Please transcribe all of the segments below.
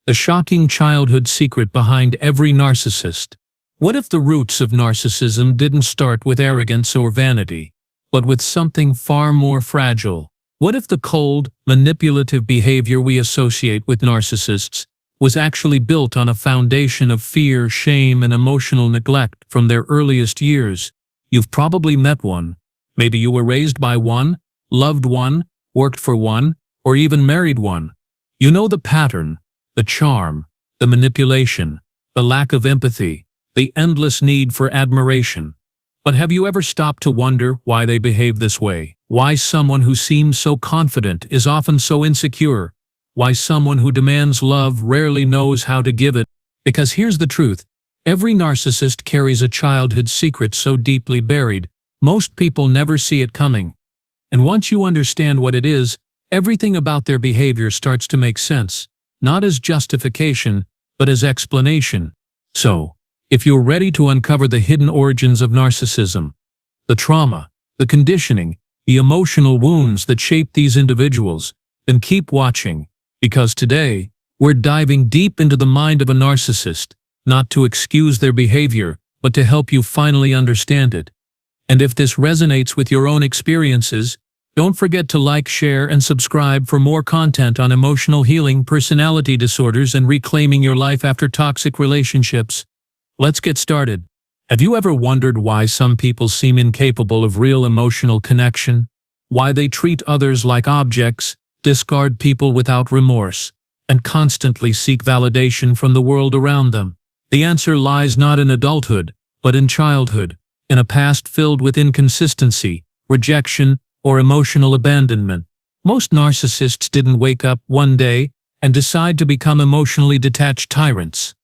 the shocking childhood secret behind every narcissist. What if the roots of narcissism didn't start with arrogance or vanity, but with something far more fragile? What if the cold, manipulative behavior we associate with narcissists was actually built on a foundation of fear, shame, and emotional neglect from their earliest years? You've probably met one. Maybe you were raised by one, loved one, worked for one, or even married one. You know the pattern, the charm, the manipulation, the lack of empathy, the endless need for admiration. But have you ever stopped to wonder why they behave this way? Why someone who seems so confident is often so insecure? Why someone who demands love rarely knows how to give it? Because here's the truth. Every narcissist carries a childhood secret so deeply buried, most people never see it coming. And once you understand what it is, everything about their behavior starts to make sense, not as justification, but as explanation. So, if you're ready to uncover the hidden origins of narcissism, the trauma, the conditioning, the emotional wounds that shape these individuals, then keep watching, because today, we're diving deep into the mind of a narcissist, not to excuse their behavior, but to help you finally understand it. And if this resonates with your own experiences, don't forget to like, share, and subscribe for more content on emotional healing, personality disorders, and reclaiming your life after toxic relationships. Let's get started. Have you ever wondered why some people seem incapable of real emotional connection? Why they treat others like objects, discard people without remorse, and constantly seek validation from the world around them? The answer lies not in adulthood, but in childhood, in a past filled with inconsistency, rejection, or emotional abandonment. Most narcissists didn't wake up one day and decide to become emotionally detached tyrants.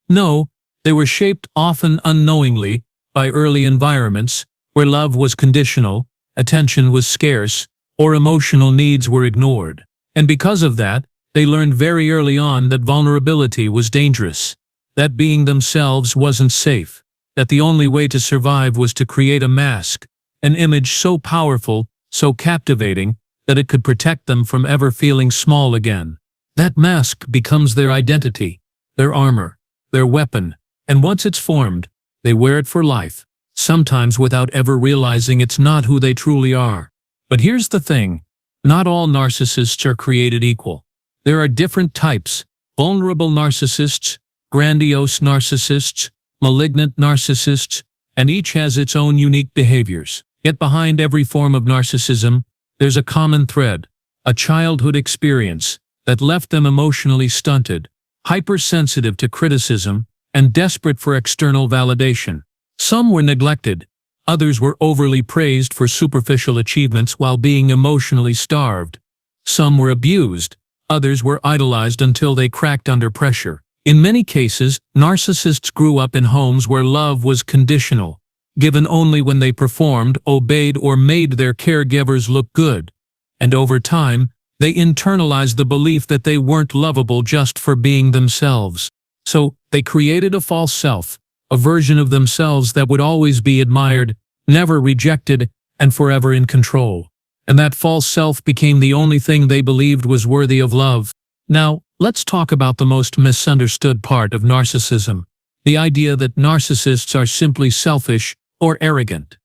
No, they were shaped, often unknowingly, by early environments where love was conditional, attention was scarce, or emotional needs were ignored. And because of that, they learned very early on that vulnerability was dangerous, that being themselves wasn't safe, that the only way to survive was to create a mask, an image so powerful, so captivating, that it could protect them from ever feeling small again. That mask becomes their identity, their armor, their weapon, and once it's formed, they wear it for life, sometimes without ever realizing it's not who they truly are. But here's the thing, not all narcissists are created equal. There are different types: vulnerable narcissists, grandiose narcissists, malignant narcissists, and each has its own unique behaviors. Yet behind every form of narcissism, there's a common thread, a childhood experience that left them emotionally stunted, hypersensitive to criticism, and desperate for external validation. Some were neglected, others were overly praised for superficial achievements while being emotionally starved. Some were abused, others were idolized until they cracked under pressure. In many cases, narcissists grew up in homes where love was conditional, given only when they performed, obeyed, or made their caregivers look good. And over time, they internalized the belief that they weren't lovable just for being themselves. So, they created a false self, a version of themselves that would always be admired, never rejected, and forever in control. And that false self became the only thing they believed was worthy of love. Now, let's talk about the most misunderstood part of narcissism, the idea that narcissists are simply selfish or arrogant.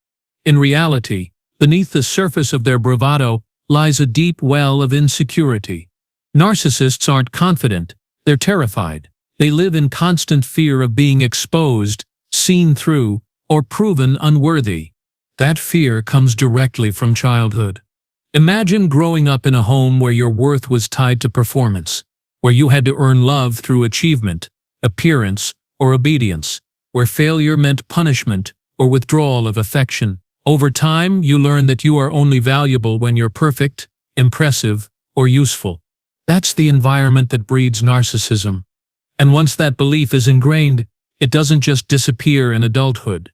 In reality, beneath the surface of their bravado lies a deep well of insecurity. Narcissists aren't confident, they're terrified. They live in constant fear of being exposed, seen through, or proven unworthy. That fear comes directly from childhood. Imagine growing up in a home where your worth was tied to performance, where you had to earn love through achievement, appearance, or obedience, where failure meant punishment or withdrawal of affection. Over time, you learn that you are only valuable when you're perfect, impressive, or useful. That's the environment that breeds narcissism. And once that belief is ingrained, it doesn't just disappear in adulthood.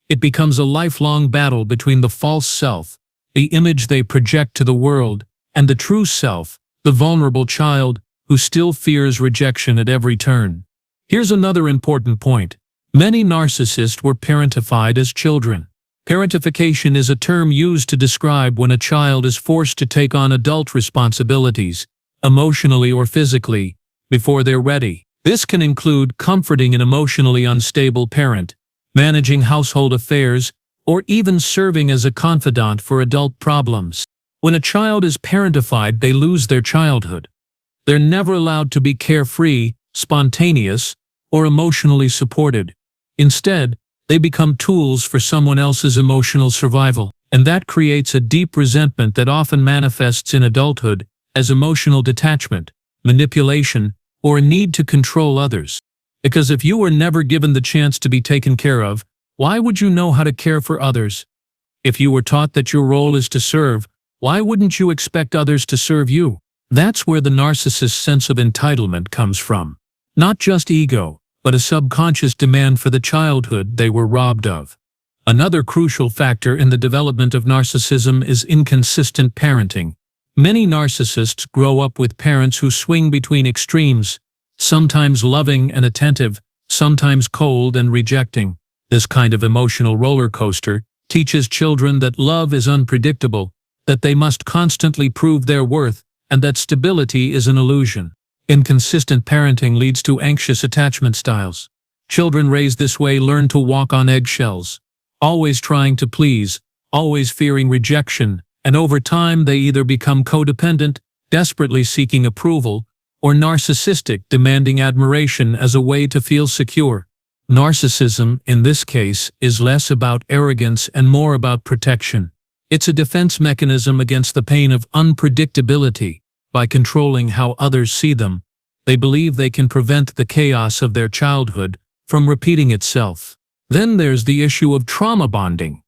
It becomes a lifelong battle between the false self, the image they project to the world, and the true self, the vulnerable child who still fears rejection at every turn. Here's another important point. Many narcissists were parentified as children. Parentification is a term used to describe when a child is forced to take on adult responsibilities, emotionally or physically, before they're ready. This can include comforting an emotionally unstable parent, managing household affairs, or even serving as a confidant for adult problems. When a child is parentified, they lose their childhood. They're never allowed to be carefree, spontaneous, or emotionally supported. Instead, they become tools for someone else's emotional survival, and that creates a deep resentment that often manifests in adulthood as emotional detachment, manipulation, or a need to control others. Because if you were never given the chance to be taken care of, why would you know how to care for others? If you were taught that your role is to serve, why wouldn't you expect others to serve you? That's where the narcissist's sense of entitlement comes from. Not just ego, but a subconscious demand for the childhood they were robbed of. Another crucial factor in the development of narcissism is inconsistent parenting. Many narcissists grow up with parents who swing between extremes, sometimes loving and attentive, sometimes cold and rejecting. This kind of emotional roller coaster teaches children that love is unpredictable, that they must constantly prove their worth, and that stability is an illusion. Inconsistent parenting leads to anxious attachment styles. Children raised this way learn to walk on eggshells, always trying to please, always fearing rejection, and over time they either become codependent, desperately seeking approval, or narcissistic, demanding admiration as a way to feel secure. Narcissism, in this case, is less about arrogance and more about protection. It's a defense mechanism against the pain of unpredictability. By controlling how others see them, they believe they can prevent the chaos of their childhood from repeating itself. Then there's the issue of trauma bonding.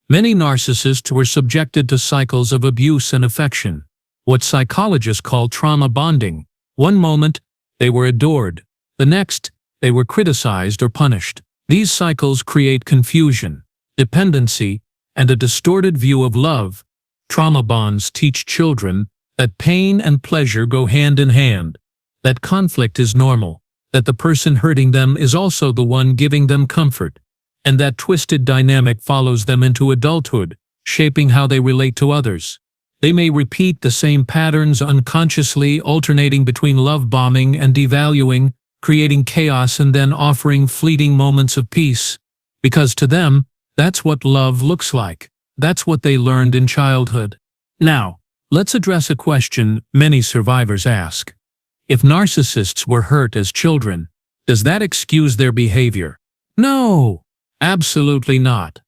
Many narcissists were subjected to cycles of abuse and affection, what psychologists call trauma bonding. One moment, they were adored. The next, they were criticized or punished. These cycles create confusion, dependency, and a distorted view of love. Trauma bonds teach children that pain and pleasure go hand in hand, that conflict is normal, that the person hurting them is also the one giving them comfort, and that twisted dynamic follows them into adulthood, shaping how they relate to others. They may repeat the same patterns unconsciously, alternating between love bombing and devaluing, creating chaos and then offering fleeting moments of peace. Because to them, that's what love looks like. That's what they learned in childhood. Now, let's address a question many survivors ask. If narcissists were hurt as children, does that excuse their behavior? No, absolutely not.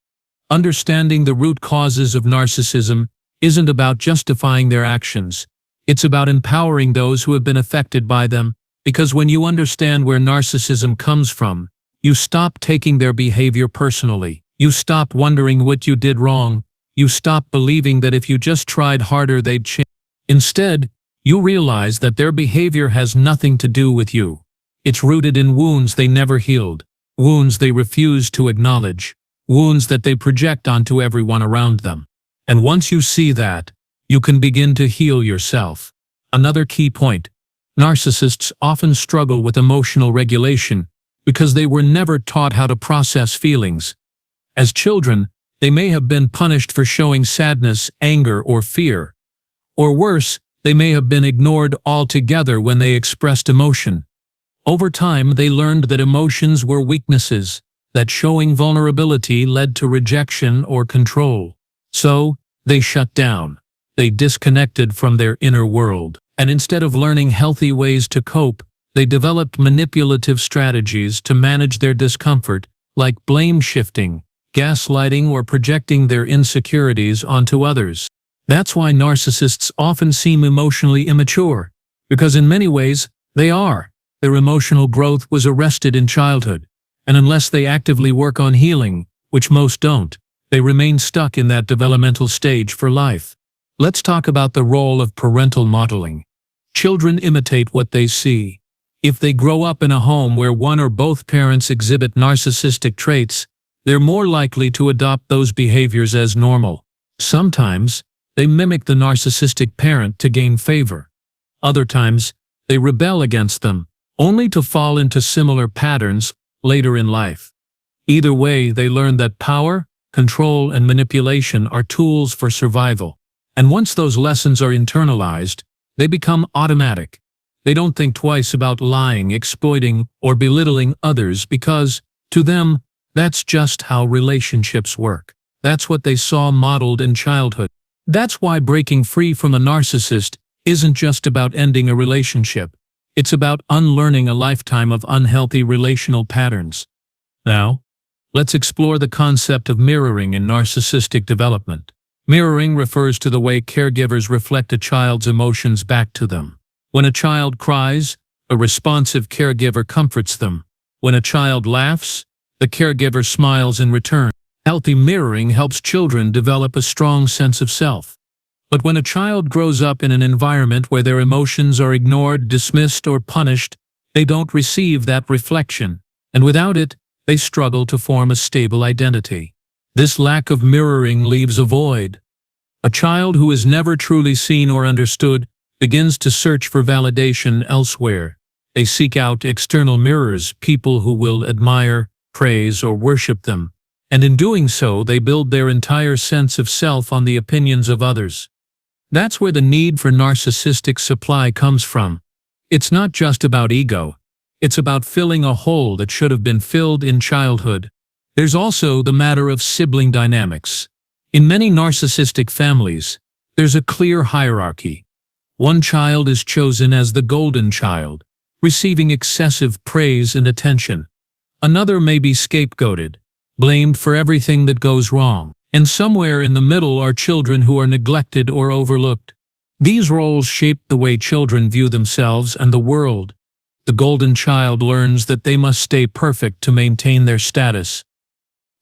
Understanding the root causes of narcissism isn't about justifying their actions. It's about empowering those who have been affected by them, because when you understand where narcissism comes from, you stop taking their behavior personally. You stop wondering what you did wrong. You stop believing that if you just tried harder they'd change. Instead, you realize that their behavior has nothing to do with you. It's rooted in wounds they never healed, wounds they refuse to acknowledge, wounds that they project onto everyone around them. And once you see that, you can begin to heal yourself. Another key point: narcissists often struggle with emotional regulation because they were never taught how to process feelings. As children, they may have been punished for showing sadness, anger, or fear. Or worse, they may have been ignored altogether when they expressed emotion. Over time, they learned that emotions were weaknesses, that showing vulnerability led to rejection or control. So, they shut down. They disconnected from their inner world. And instead of learning healthy ways to cope, they developed manipulative strategies to manage their discomfort, like blame shifting, gaslighting, or projecting their insecurities onto others. That's why narcissists often seem emotionally immature, because in many ways, they are. Their emotional growth was arrested in childhood, and unless they actively work on healing, which most don't, they remain stuck in that developmental stage for life. Let's talk about the role of parental modeling. Children imitate what they see. If they grow up in a home where one or both parents exhibit narcissistic traits, they're more likely to adopt those behaviors as normal. Sometimes, they mimic the narcissistic parent to gain favor. Other times, they rebel against them, only to fall into similar patterns later in life. Either way, they learn that power, control, and manipulation are tools for survival. And once those lessons are internalized, they become automatic. They don't think twice about lying, exploiting, or belittling others because, to them, that's just how relationships work. That's what they saw modeled in childhood. That's why breaking free from a narcissist isn't just about ending a relationship. It's about unlearning a lifetime of unhealthy relational patterns. Now, let's explore the concept of mirroring in narcissistic development. Mirroring refers to the way caregivers reflect a child's emotions back to them. When a child cries, a responsive caregiver comforts them. When a child laughs, the caregiver smiles in return. Healthy mirroring helps children develop a strong sense of self. But when a child grows up in an environment where their emotions are ignored, dismissed, or punished, they don't receive that reflection, and without it, they struggle to form a stable identity. This lack of mirroring leaves a void. A child who is never truly seen or understood begins to search for validation elsewhere. They seek out external mirrors, people who will admire, praise, or worship them, and in doing so, they build their entire sense of self on the opinions of others. That's where the need for narcissistic supply comes from. It's not just about ego. It's about filling a hole that should have been filled in childhood. There's also the matter of sibling dynamics. In many narcissistic families, there's a clear hierarchy. One child is chosen as the golden child, receiving excessive praise and attention. Another may be scapegoated, blamed for everything that goes wrong. And somewhere in the middle are children who are neglected or overlooked. These roles shape the way children view themselves and the world. The golden child learns that they must stay perfect to maintain their status.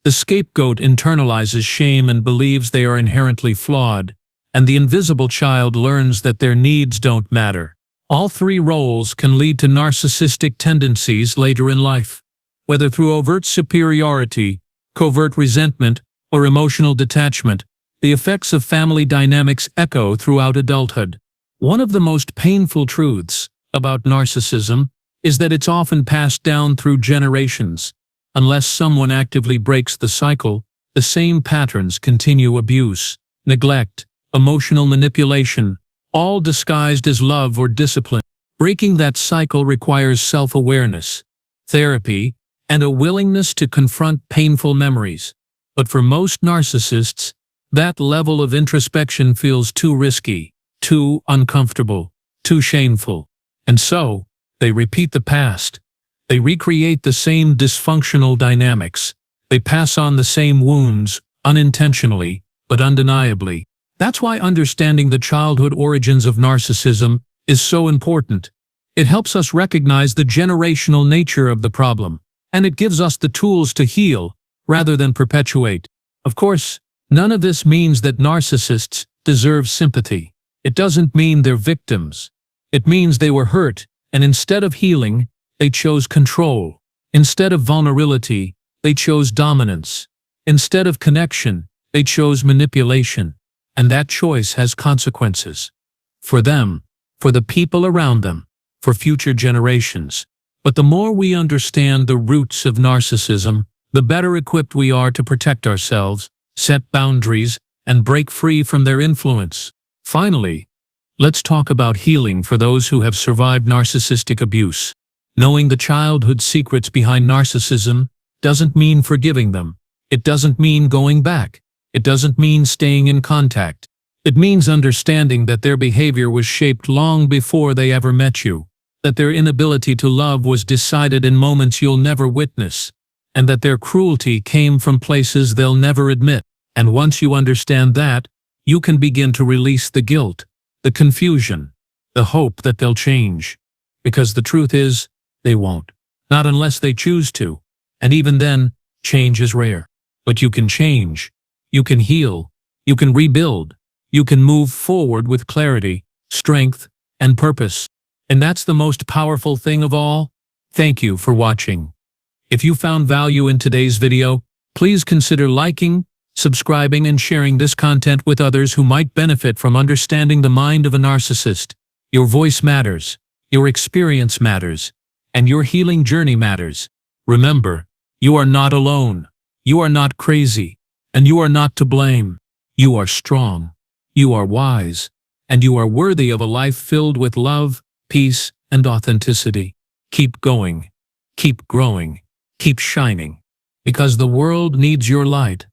The scapegoat internalizes shame and believes they are inherently flawed, and the invisible child learns that their needs don't matter. All three roles can lead to narcissistic tendencies later in life, whether through overt superiority, covert resentment, or emotional detachment. The effects of family dynamics echo throughout adulthood. One of the most painful truths about narcissism is that it's often passed down through generations. Unless someone actively breaks the cycle, the same patterns continue: abuse, neglect, emotional manipulation, all disguised as love or discipline. Breaking that cycle requires self-awareness, therapy, and a willingness to confront painful memories. But for most narcissists, that level of introspection feels too risky, too uncomfortable, too shameful. And so, they repeat the past. They recreate the same dysfunctional dynamics. They pass on the same wounds, unintentionally, but undeniably. That's why understanding the childhood origins of narcissism is so important. It helps us recognize the generational nature of the problem, and it gives us the tools to heal, rather than perpetuate. Of course, none of this means that narcissists deserve sympathy. It doesn't mean they're victims. It means they were hurt, and instead of healing, they chose control. Instead of vulnerability, they chose dominance. Instead of connection, they chose manipulation. And that choice has consequences. For them, for the people around them, for future generations. But the more we understand the roots of narcissism, the better equipped we are to protect ourselves, set boundaries, and break free from their influence. Finally, let's talk about healing for those who have survived narcissistic abuse. Knowing the childhood secrets behind narcissism doesn't mean forgiving them. It doesn't mean going back. It doesn't mean staying in contact. It means understanding that their behavior was shaped long before they ever met you, that their inability to love was decided in moments you'll never witness, and that their cruelty came from places they'll never admit. And once you understand that, you can begin to release the guilt, the confusion, the hope that they'll change. Because the truth is, they won't. Not unless they choose to. And even then, change is rare. But you can change. You can heal. You can rebuild. You can move forward with clarity, strength, and purpose. And that's the most powerful thing of all. Thank you for watching. If you found value in today's video, please consider liking, subscribing, and sharing this content with others who might benefit from understanding the mind of a narcissist. Your voice matters, your experience matters, and your healing journey matters. Remember, you are not alone, you are not crazy, and you are not to blame. You are strong, you are wise, and you are worthy of a life filled with love, peace, and authenticity. Keep going. Keep growing. Keep shining. Because the world needs your light.